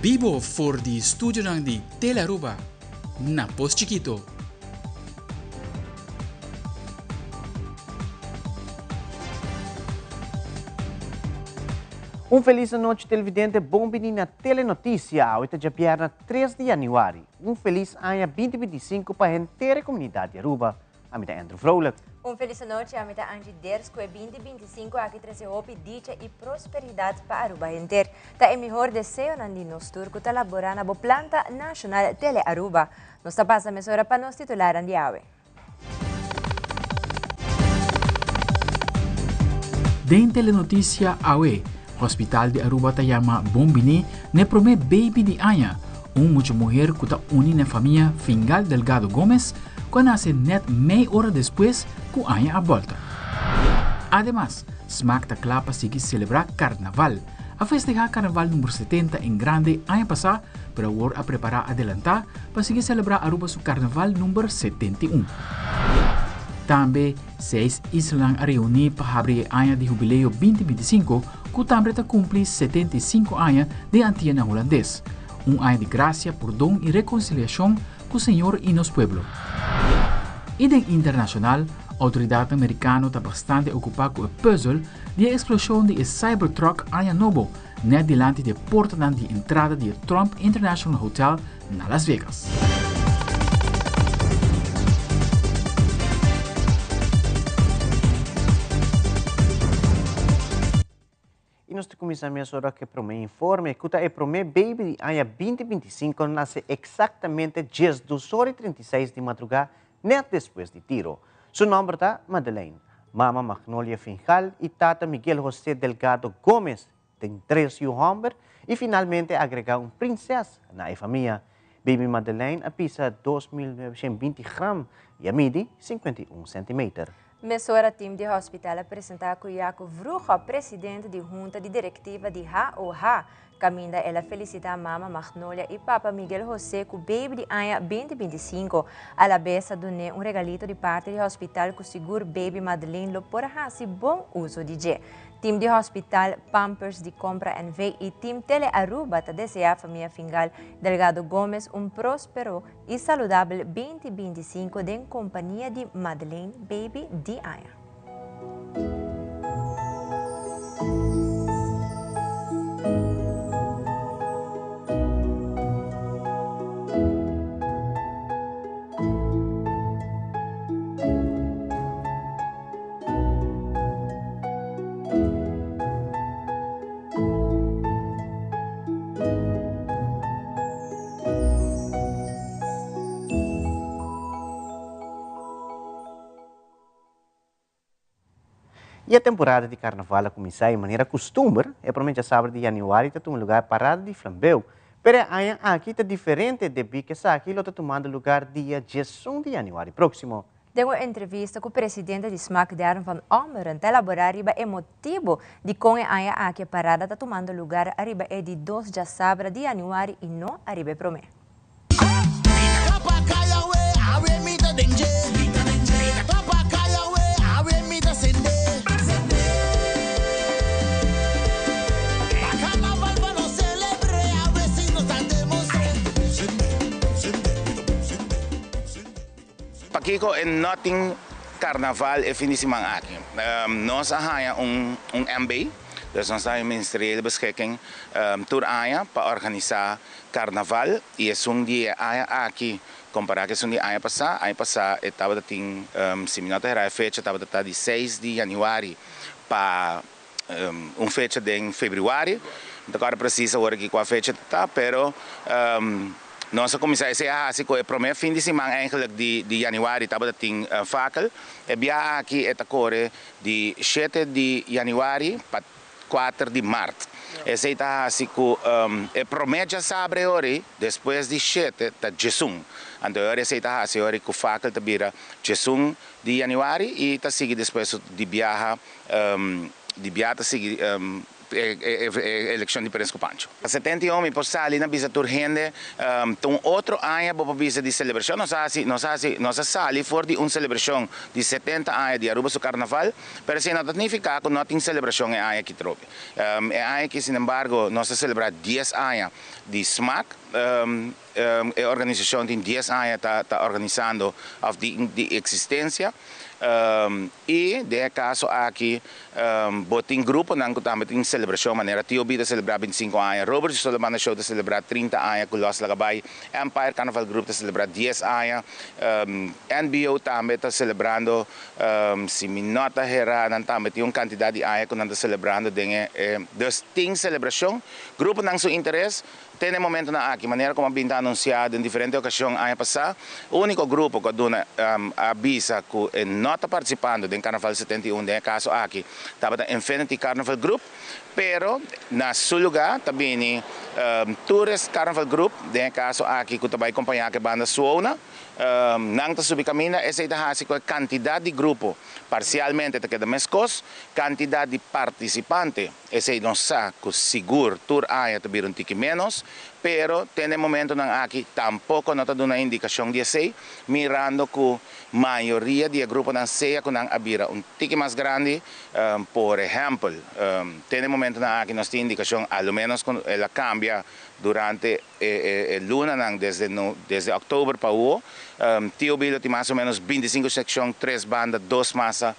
Bibo voor die studio ng di Telearuba na Post Chiquito. Feliz noite, televidente. Bom dia na Telenotícia. Hoje é dia 3 de januário. Feliz ano 2025 para a inteira comunidade de Aruba. A minha Andrew Vrolijk. Feliz noite a minha Angie Dersco e 2025 aqui traz hope, dicha e prosperidade para Aruba inteiro. Tá é melhor desejo na nos turco tá laborar na planta nacional Tele Aruba. Nós tá passa mesora para nós titular andiawe. Den Telenotícia AWE. Hospital de Aruba Tayama Bombini ne promete baby de Anya, mucha mujer que está unida na família Fingal Delgado Gómez, que nasce net meia hora depois que Anya a volta. Además, SMAC ta clapa sigue celebrar Carnaval, a festejar Carnaval número 70 em grande ano passado, para agora a preparar adelantar para seguir celebrar Aruba su Carnaval número 71. Também, 6 islas a reunir para abrir o ano de jubileu 2025, que também está cumprir 75 anos de antiga holandês. Ano de graça, perdão e reconciliação com o Senhor e nos pueblos. E de internacional, a autoridade americana está bastante ocupada com o puzzle de explosão de Cybertruck Aya Novo, net delante da porta de entrada do Trump International Hotel na Las Vegas. E nós começamos a que promete informe que o promete baby de ano 2025 nasce exatamente 12h36 de madrugada, net depois de tiro. Seu nome é Madeleine, Mama Magnolia Fingal e Tata Miguel José Delgado Gómez, tem 3 homens e finalmente agregar princesa na família. Baby Madeleine pesa 2.920 gramas e a mide 51 cm. Mesora time de hospital apresentar Cuiaco Vrujo, presidente de junta de diretiva de HOH. Caminda ela felicitar Mama Magnolia e Papa Miguel José com o baby de ano 2025. A la besa doné regalito de parte do hospital com seguro baby Madeleine lo por hasi bom uso de je. Time de hospital Pampers de compra NV e time Tele Aruba ta deseja a família Fingal Delgado Gómez próspero e saudável 2025 em companhia de Madeleine Baby de Aya. E a temporada de carnaval começa de maneira costume, provavelmente sábado de janeiro está tomando lugar parada de flambeu. Mas aqui está diferente de que aqui está tomando lugar dia 11 de janeiro próximo. Deu uma entrevista com o presidente de SMAC, Darren Van Ommeren, para elaborar o motivo de como a aqui parada está tomando lugar arriba é de 2 de sábado de janeiro e não arriba promete. Kiko en nothing carnaval e finissimang aqui. Nós arranjamos MB, dus nós temos ministeriële beschikking tour aya para organizar carnaval e é dia aqui comparado com o dia passado estava tem seminário era a fecha estava de 6 de janeiro para fecha de fevereiro. Agora precisa agora aqui com a fecha tá, pero nós começamos a assim que o primeiro fim de semana eigenlijk de januari estava tem fakel e bia aqui é corre de 7 de januari para 4 de março. Esse está assim que promete já abre hoje depois de 7 tá Jesum. Então esse está assim hoje que o fakel tá vira Jesum de januari e tá seguir depois de viajar tá seguir eleksyon di Perenco Pancho. Sa 71 mi posali na bisa turhende tung outro aya bo bisa di celebração nossa sali for di celebração di 70 aya di Aruba su Carnaval, pero se não significa que não tem celebração aya que trope. Aya que sin embargo nossa celebrar 10 aya di SMAC, a organização tem 10 aya tá organizando of di existência. E de caso aqui botin grupo nang kutama ting celebração maneira Tio B de celebrar 25 anos, Robert Solomon Show de celebrar 30 anos com Los Lagabay, Empire Carnival Group de celebrar 10 anos, NBO também está celebrando se me nota hera nan também tem quantidade de anos que nanda celebrando dengue dus ting celebração grupo nang su interesse tem momento na aqui maneira como bem anunciado em diferentes ocasiões ano passado o único grupo que dona avisa que não está participando do Carnaval 71 de caso aqui estava em Infinity Carnival Group pero na seu lugar também Tourist Carnival Group de caso aqui que também acompanhar que banda Suona nang ta subi camina essa itahasi ko quantidade de grupo parcialmente te queda mescos quantidade de participante essa não sa que seguro tour aya te bir tiki menos pero tem momento nang aqui tampouco não tá dando indicação de sei mirando que maioria de grupo nang seja com nang abira tiki mais grande por exemplo tem momento nang aqui nós tem indicação ao menos quando ela cambia durante luna nang desde outubro para o Tio Bilo tem mais ou menos 25 secções, 3 bandas, 2 massas.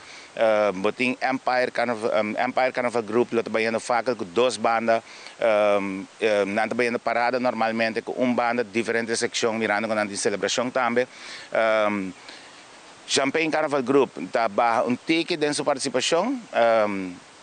Boting Empire Carnival Group, lo trabalhando facal com 2 bandas. Não trabalhando parada normalmente com 1 banda, diferentes secções, mirando com a celebração também. Champagne Carnival Group, está barra ticket de sua participação.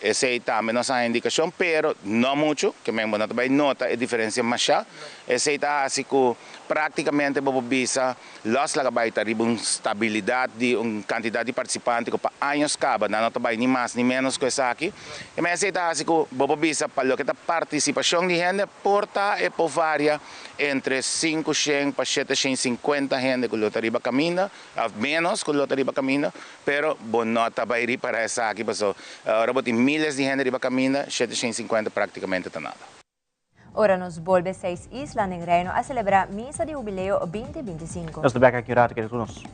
Esse também não é indicação, pero não muito, que mesmo não também nota a diferença mais já. Esse está assim que praticamente vou bisa Los Lagabay taribo estabilidade de quantidade de participantes que para anos acaba, não também nem mais nem menos que essa aqui. E mas esse está assim que vou bisa para o que a participação de gente porta e por varia entre 500 para 750 gente que o tariba camina, menos que o tariba camina, pero bom nota vai ir para essa aqui, passou. Agora botem miles de gente riba camina, 750 praticamente está nada. Ora nos volve 6 islas en Reino a celebrar Misa de Jubileo 2025. Nos tebak aqui rato que nos.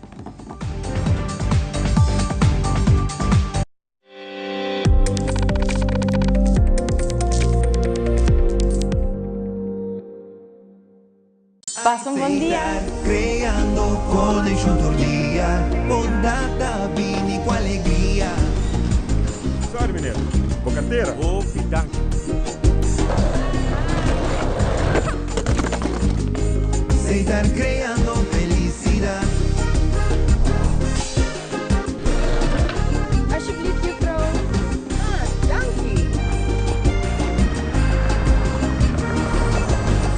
Passa un buon dia. Creando connection tordia, bondata, vini com alegria. Sorry, mineiro. Bocateira? Ô, pidanque. Se estar creando felicidad. Alsjeblieft, juffrouw. Dankie.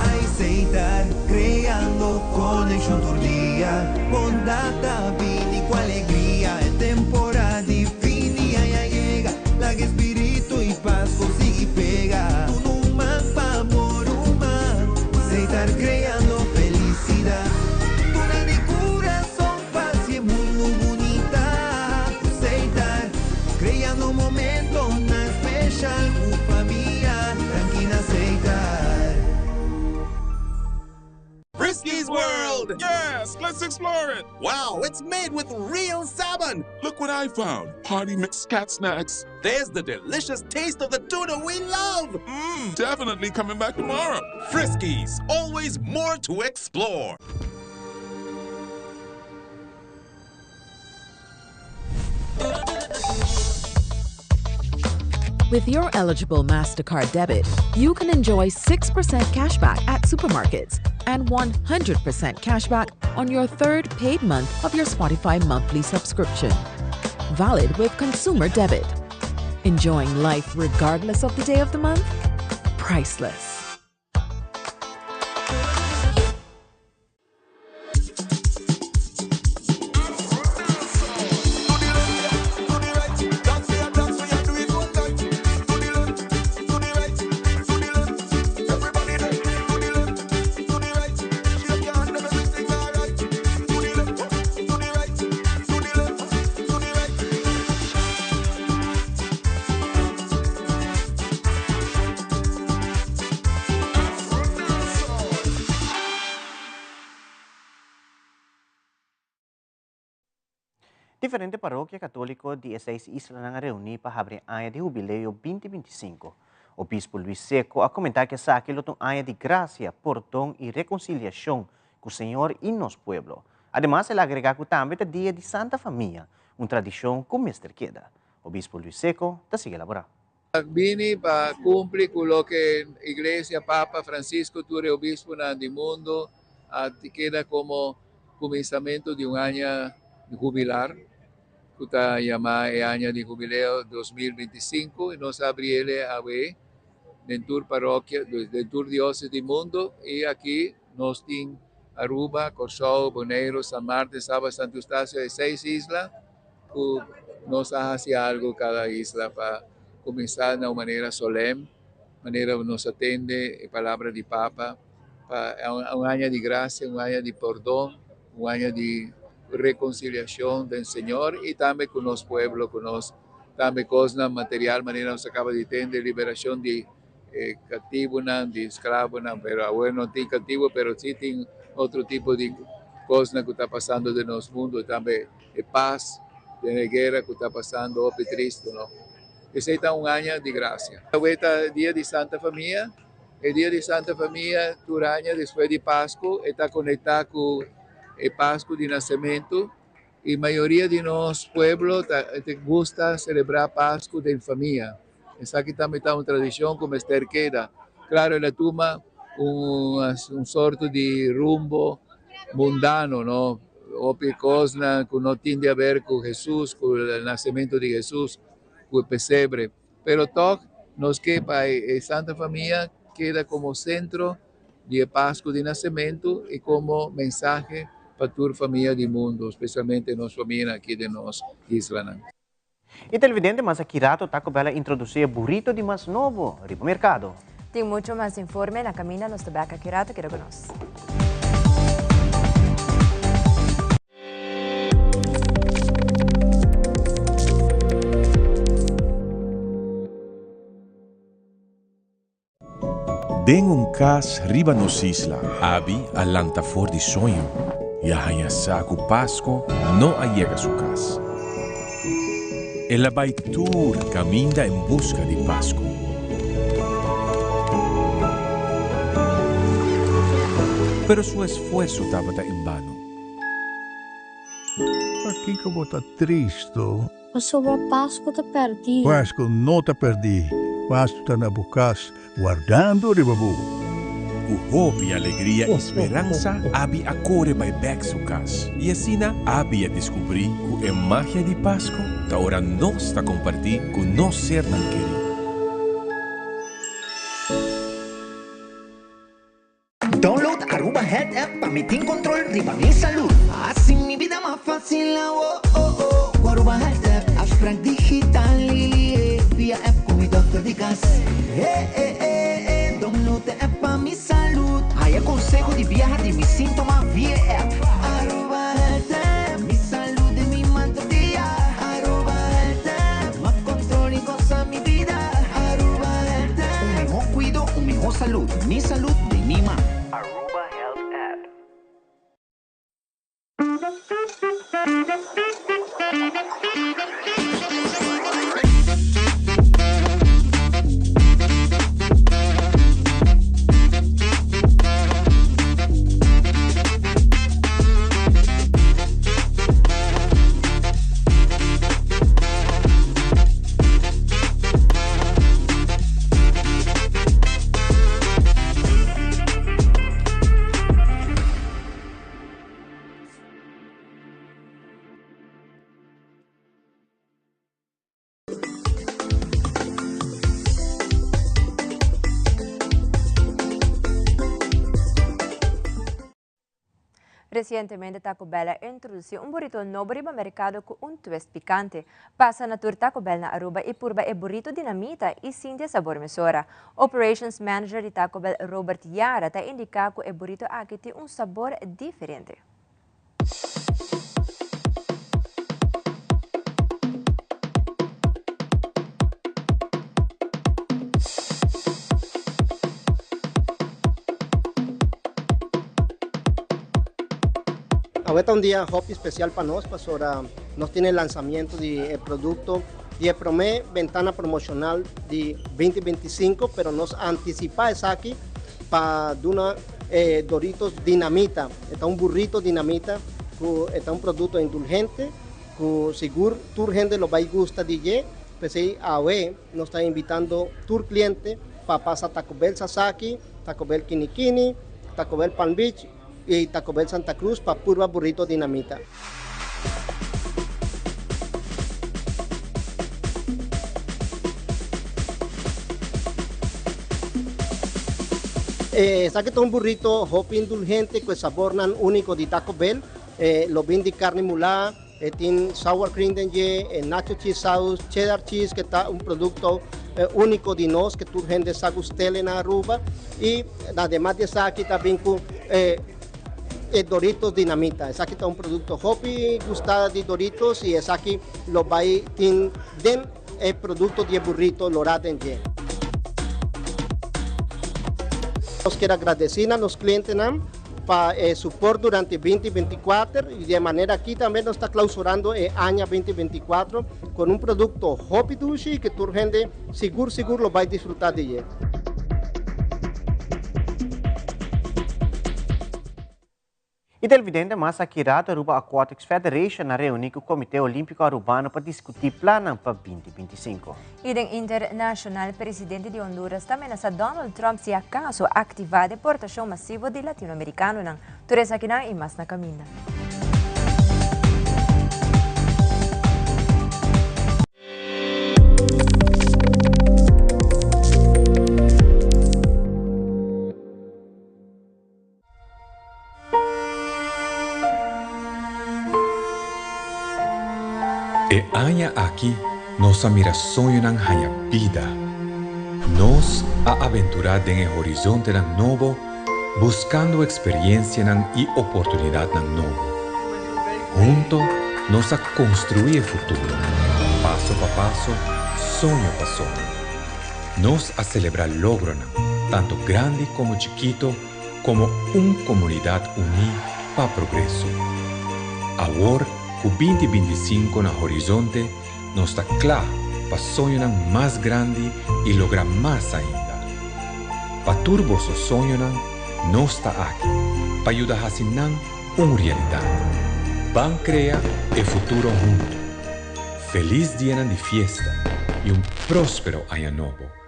Ai, estar creando connection tordia, bondata, vini com alegria. É temporada de fini, ai, llega. La que espíritu y paz consigue pegar. Un humano pa' amor humano. Se estar creando felicidad. Toda de corazón, paz y es muy bonita. Se estar creando un momento na especial. Con familia, tranquila aceitar. Frisky's World! Yes, let's explore it. Wow, it's made with real salmon. Look what I found. Party mixed cat snacks. There's the delicious taste of the tuna we love. Definitely coming back tomorrow. Friskies, always more to explore. With your eligible MasterCard debit, you can enjoy 6% cashback at supermarkets and 100% cashback on your third paid month of your Spotify monthly subscription. Valid with consumer debit. Enjoying life regardless of the day of the month? Priceless. Diferente parroquia católico de 16 islas na reuni para abrir aya de jubileo 2025. O bispo Luis Seco a comentar que saque lo aya de gracia, portão e reconciliação com o Senhor e nos pueblo. Además, ele agrega que também é dia de Santa Família, uma tradição com Mr. Queda. O bispo Luis Seco te sigue elaborar. Vini para cumprir con lo que Iglesia, Papa Francisco, tú eres obispo en el mundo, te queda como comenzamiento de un año de jubilar, que está llamado el año de jubileo 2025, y nos abriele a ver en tour parroquia, del tour diócesis del mundo, y aquí nos tiene Aruba, Corsol, Bonaire, San Martín, Saba, Santo Eustacio, de 6 islas, que nos hace algo cada isla para comenzar de una manera solemne, manera nos atende la palabra de Papa, un año de gracia, un año de perdón, un año de reconciliación del Señor y también con los pueblos, con los también cosas material, manera nos acaba de entender, liberación de cativos, de esclavos, pero ahora no tiene cativos, pero sí tiene otro tipo de cosas que está pasando en nuestro mundo, también paz, de guerra que está pasando, es triste, ¿no? Ese está un año de gracia. Hoy está el día de Santa Familia. El día de Santa Familia, Turaña, después de Pascua, está conectado con el Pascua de Nacimiento. Y la mayoría de los pueblos te gusta celebrar Pascua de familia. Esa aquí también está una tradición como Mr. Queda. Claro, la toma un sorto de rumbo mundano, ¿no? O cosas que no tiene a ver con Jesús, con el nacimiento de Jesús, con el pesebre. Pero todo nos queda Santa Familia queda como centro de Pascua de Nacimiento y como mensaje para toda la familia del mundo, especialmente nuestra familia aquí de nuestra isla. E televidente, mas aqui rato Taco Bell introduzir burrito de mais novo, ripo mercado. Tem mucho más informe na camina nos tabaca aqui rato que reconoce. Den um cas riba nos isla, abi alanta for de sonho, e arranha saco Pasco não allega su cas. Ela vai tour caminha em busca de Pasco. Pero su esfuerzo estava em vano. Aqui como está triste. Mas sobre a Páscoa te perdi. Páscoa não te perdi. Páscoa está na bucas, guardando ribabu. O hope, alegria e esperança abi a core by back su cas. E assim abi a descobrir que a magia de Páscoa ta ora nós está compartir com nós ser tan querido. Download Aruba Health App para meter control riba mi salud. Así mi vida más fácil, oh, oh, oh. Aruba Health App, abstract digital, via app con mi doctor de casa. Download the app para mi salud. Hay consejo de viajar de mis síntomas via app. Aruba Health App, mi salud de mi manto día. Aruba Health App, más control y goza mi vida. Aruba Health App, un mejor cuido, un mejor salud. Mi salud de mi mano. Aruba Health App. Recientemente Taco Bell introdujo un burrito nuevo riba mercado con un twist picante. Pasa na tour Taco Bell na Aruba y purba e burrito dinamita y sin de sabor mesura. Operations Manager de Taco Bell Robert Yara ta indica que el burrito aquí tiene un sabor diferente. Ahorita un día hobby especial para nós, pastora nos tiene el lanzamiento del producto de Promé ventana promocional de 2025, pero nos anticipa aquí para una Doritos Dinamita. Está un burrito Dinamita, que está un producto indulgente, que seguro tu gente lo va a gustar de pues ahí AOE nos está invitando tu cliente para pasar Taco Bell Sasaki, Taco Bell Kinikini, Taco Bell Palm Beach y Taco Bell Santa Cruz para pura burrito Dinamita. Aquí está un burrito hop indulgente con sabor único de Taco Bell. Lo vin de carne mulá, tiene sour cream de nacho cheese sauce, cheddar cheese, que está un producto único de nos que tu gente sabe usted en Aruba. Y además de eso, aquí también con Doritos Dinamita. Aquí está un producto hopi gustado de Doritos y es aquí lo va a tener el producto de burrito lorado en ye. Nos quiero agradecer a los clientes para el soporte durante 2024 y de manera aquí también nos está clausurando el año 2024 con un producto Hopi Dushi que tu gente seguro lo va a disfrutar de él. E televidente mais aqui a Aruba Aquatics Federation reúne com o Comitê Olímpico Arubano para discutir planos para 2025. E o internacional presidente de Honduras também amenaça Donald Trump se acaso ativar a deportação massiva de latino-americanos. Teresa aqui e mais na caminha. E aña aqui nossa miração na hanha vida. Nos a aventurar en el horizonte nan novo, buscando experiencia nan e oportunidad nan novo. Junto nos a construir futuro, paso a paso, sonho a sonho. Nos a celebrar logro nan, tanto grande como chiquito, como comunidad unida para progreso. Ahora, o 2025 na horizonte nos está claro para sonhar mais grande e lograr mais ainda. Para turbos o sonho nos está aqui para ajudar a assinar uma realidade. Van crear o futuro junto. Feliz dia de fiesta e próspero ano novo.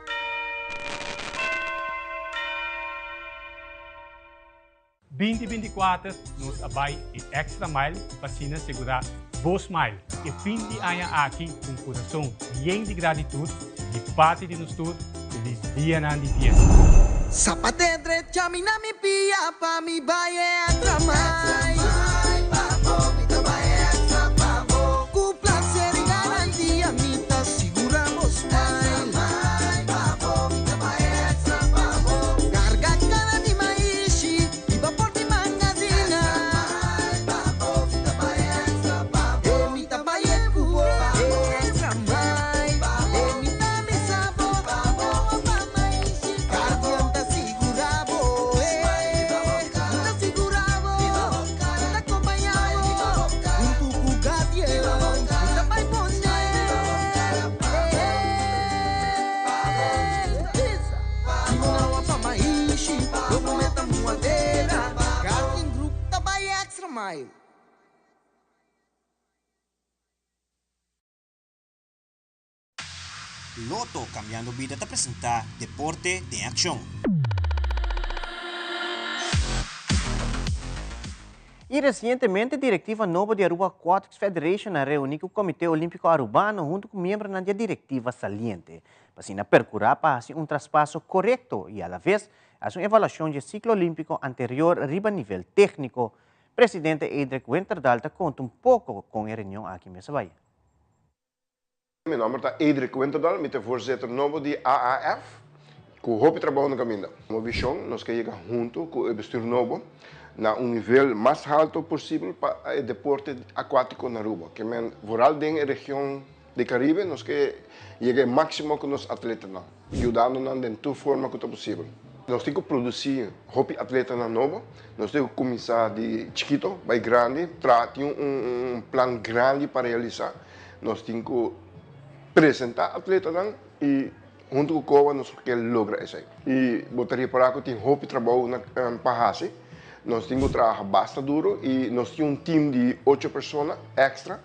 Em 2024, nos abai e extra mile para segurar vos mile e fim de ano aqui com coração bem de gratitude de parte de nós todos. Feliz dia de fiesta. Zapate derecha, mina mi pia, pa mi baile extra mile. Con placer y garantía, mita seguramos mile. Carga cara de maíz y va por ti magazina. Mita baile cubo, extra mile. Mita mi sabor, pa maíz. Cardianta segurabo, mita segurabo. Mita acompañado, un pucu gadiel. Mita pai poner. Sigurawa pa maíz, logo meta muadeira. Cardian Group tabay extra mile. Loto Cambiando Vida te presenta Deporte de Acción. E recentemente, a diretiva nova de Aruba Aquatics Federation reuniu com o Comitê Olímpico Arubano junto com membros da diretiva saliente, para assim percurar para fazer traspasso correto e, a la vez, fazer uma avaliação do ciclo olímpico anterior riba nível técnico. Presidente Edric Winterdal conta pouco com a reunião aqui nessa Bahia. Mijn naam is Edric Winterdal, met de voorzitter novo de AAF. Que hoop trabalho no caminho. Uma visão, nós queremos junto com o bestuur novo na nível mais alto possível para o deporte aquático na Aruba. Que men vooral na região do Caribe, nós queremos chegar ao máximo com os atletas, ajudando-nos de toda forma que é possível. Nós temos que produzir atleta na novo, nós temos que começar de chiquito, vai grande, tem plano grande para realizar. Nós temos que apresentar atleta e junto com o COA nós queremos lograr isso aí. E botaria para que tem trabalho na Pahasi. Nós temos que trabalhar bastante duro e nós temos time de 8 pessoas extra,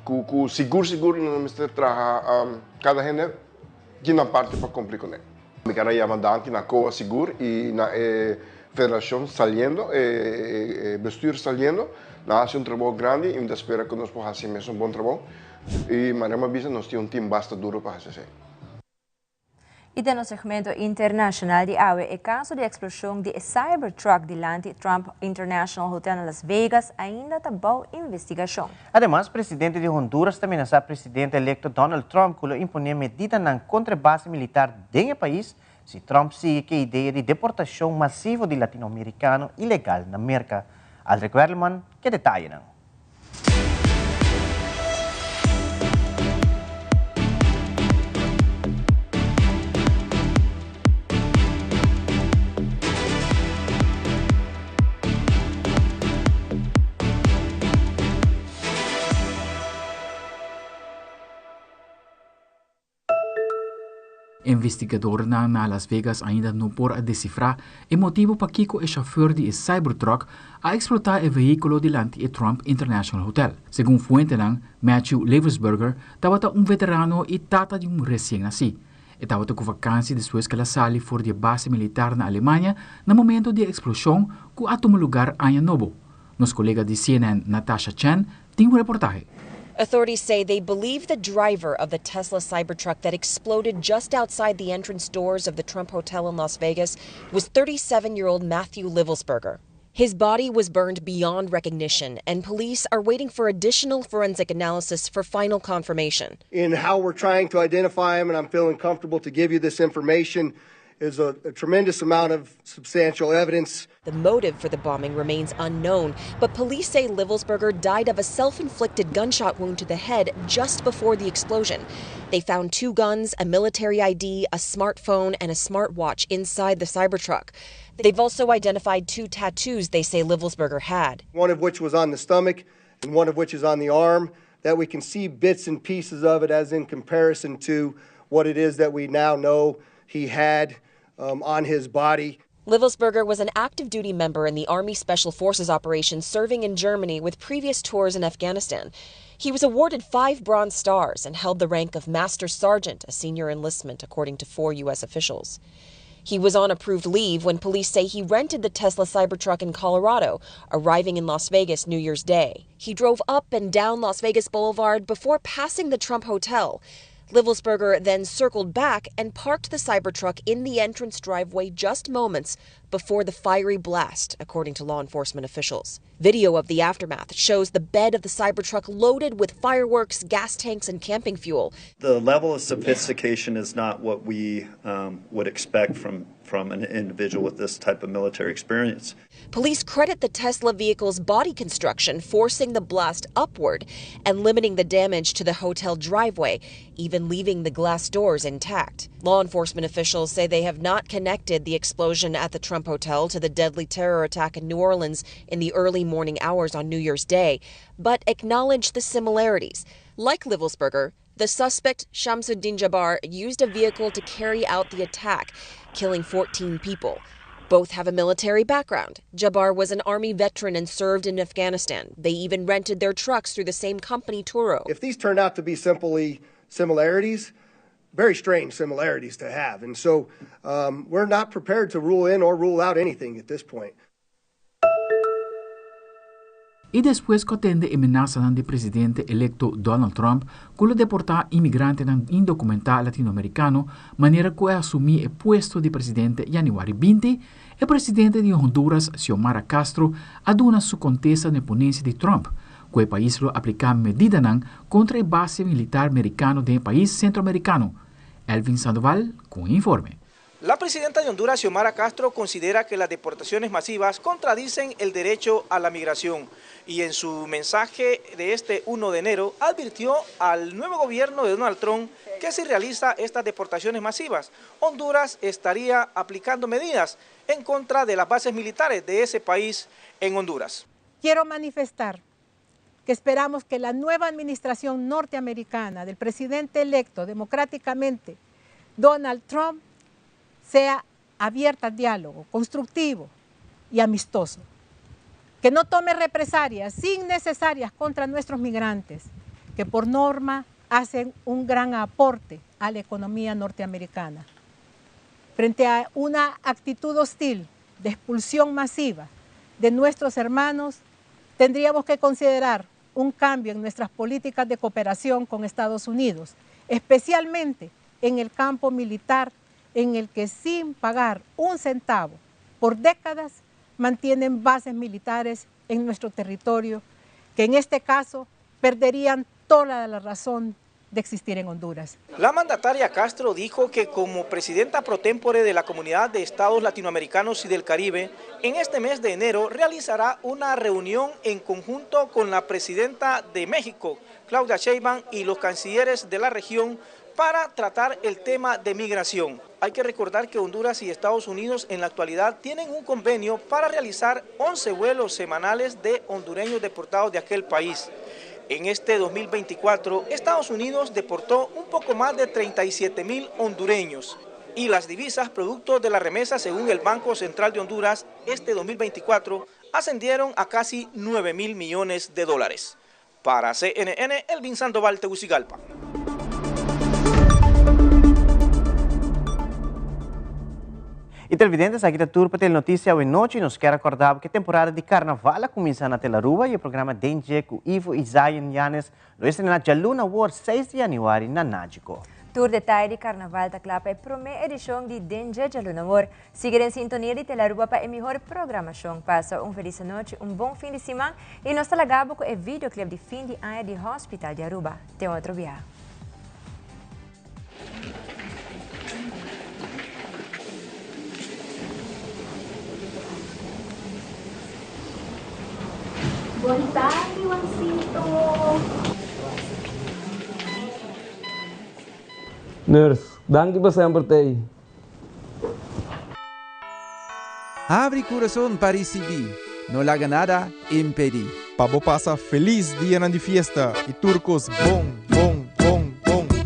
que seguro nós temos que trabalhar cada gente que na parte para cumprir com ele. Me quero chamar na COA seguro e na federação saliendo, bestuur saliendo, nós temos trabalho grande e espero que nós possamos fazer um bom trabalho. E Marema Bisa nós temos time bastante duro para fazer isso. E no segmento internacional de AWE, o caso de explosão de Cybertruck diante Trump International Hotel em Las Vegas ainda está bajo investigação. Además, o presidente de Honduras também ameaçou o presidente eleito Donald Trump que impõe medida na contra-base militar do país se Trump sigue a ideia de deportação massiva de latino-americanos ilegal na América. Aldrich Werleman, que detalha. Investigador na Las Vegas ainda não pode decifrar o motivo para que o chauffeur de Cybertruck a explotar o veículo delante do Trump International Hotel. Segundo fonte, Matthew Levelsberger estava veterano e tata de recém-nascido. Estava com vacância depois que ela saiu fora da base militar na Alemanha no momento da explosão que tomou lugar em Novo. Nosso colega de CNN, Natasha Chen, tem reportagem. Authorities say they believe the driver of the Tesla Cybertruck that exploded just outside the entrance doors of the Trump Hotel in Las Vegas was 37-year-old Matthew Levelsberger. His body was burned beyond recognition, and police are waiting for additional forensic analysis for final confirmation. In how we're trying to identify him, and I'm feeling comfortable to give you this information, is a tremendous amount of substantial evidence. The motive for the bombing remains unknown, but police say Levelsberger died of a self-inflicted gunshot wound to the head just before the explosion. They found 2 guns, a military ID, a smartphone, and a smartwatch inside the Cybertruck. They've also identified 2 tattoos they say Levelsberger had. One of which was on the stomach and one of which is on the arm, that we can see bits and pieces of it as in comparison to what it is that we now know he had on his body. Levelsberger was an active duty member in the Army Special Forces operation serving in Germany with previous tours in Afghanistan. He was awarded 5 Bronze Stars and held the rank of Master Sergeant, a senior enlistment, according to 4 U.S. officials. He was on approved leave when police say he rented the Tesla Cybertruck in Colorado, arriving in Las Vegas New Year's Day. He drove up and down Las Vegas Boulevard before passing the Trump Hotel. Levelsberger then circled back and parked the Cybertruck in the entrance driveway just moments before the fiery blast, according to law enforcement officials. Video of the aftermath shows the bed of the Cybertruck loaded with fireworks, gas tanks, and camping fuel. The level of sophistication is not what we would expect from an individual with this type of military experience. Police credit the Tesla vehicle's body construction, forcing the blast upward and limiting the damage to the hotel driveway, even leaving the glass doors intact. Law enforcement officials say they have not connected the explosion at the Trump Hotel to the deadly terror attack in New Orleans in the early morning hours on New Year's Day, but acknowledge the similarities. Like Levelsberger, the suspect, Shamsuddin Jabbar, used a vehicle to carry out the attack, killing 14 people. Both have a military background. Jabbar was an Army veteran and served in Afghanistan. They even rented their trucks through the same company, Turo. If these turned out to be simply similarities, very strange similarities to have. And so we're not prepared to rule in or rule out anything at this point. E depois que atende a ameaça do presidente eleito Donald Trump que deportar imigrantes indocumentados latino-americanos, maneira que assumir o posto de presidente em januário 20, o presidente de Honduras, Xiomara Castro, aduna sua contesta na ponência de Trump, que o país aplicar medidas contra a base militar americana do país centro-americano. Elvin Sandoval com o informe. La presidenta de Honduras, Xiomara Castro, considera que las deportaciones masivas contradicen el derecho a la migración y en su mensaje de este 1 de enero advirtió al nuevo gobierno de Donald Trump que si realiza estas deportaciones masivas, Honduras estaría aplicando medidas en contra de las bases militares de ese país en Honduras. Quiero manifestar que esperamos que la nueva administración norteamericana del presidente electo democráticamente, Donald Trump, sea abierta al diálogo, constructivo y amistoso, que no tome represalias innecesarias contra nuestros migrantes, que por norma hacen un gran aporte a la economía norteamericana. Frente a una actitud hostil de expulsión masiva de nuestros hermanos, tendríamos que considerar un cambio en nuestras políticas de cooperación con Estados Unidos, especialmente en el campo militar, en el que sin pagar un centavo por décadas mantienen bases militares en nuestro territorio, que en este caso perderían toda la razón de existir en Honduras. La mandataria Castro dijo que como presidenta pro tempore de la Comunidad de Estados Latinoamericanos y del Caribe, en este mes de enero realizará una reunión en conjunto con la presidenta de México, Claudia Sheinbaum, y los cancilleres de la región para tratar el tema de migración. Hay que recordar que Honduras y Estados Unidos en la actualidad tienen un convenio para realizar 11 vuelos semanales de hondureños deportados de aquel país. En este 2024, Estados Unidos deportó un poco más de 37,000 hondureños y las divisas producto de la remesa, según el Banco Central de Honduras, este 2024 ascendieron a casi 9,000 millones de dólares. Para CNN, Elvin Sandoval, Tegucigalpa. E televidentes, aqui da Turpa tem notícia hoje noite e nos quer recordar que a temporada de carnaval começa na Telaruba e o programa Denje com Ivo e Zion Yanes lo estreia na Jaluna War 6 de januário na Nájico. Tour detalhe de Carnaval da Clapa é a primeira edição de Denje Jaluna War. Siga em sintonia de Telaruba para a melhor programação. Passa feliz noite, bom fim de semana e nós talagamos com o videoclip de fim de ano de Hospital de Aruba. Tem outro viagem. Boa tarde, Juancito. Nurse, danke pa sempre tay. Abre coração para receber. No laga nada impedir. Pabo passa feliz dia de fiesta e turcos bom, bom, bom, bom.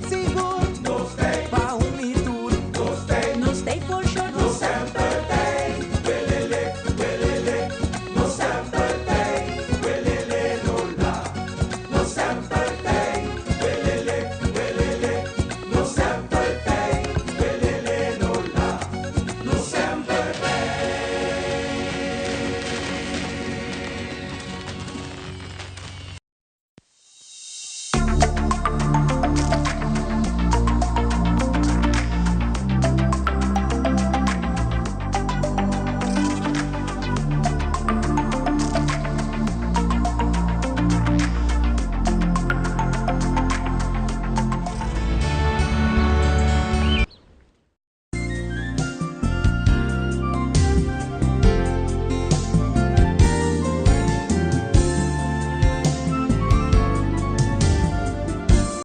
Sigur, pa unitur, no stay for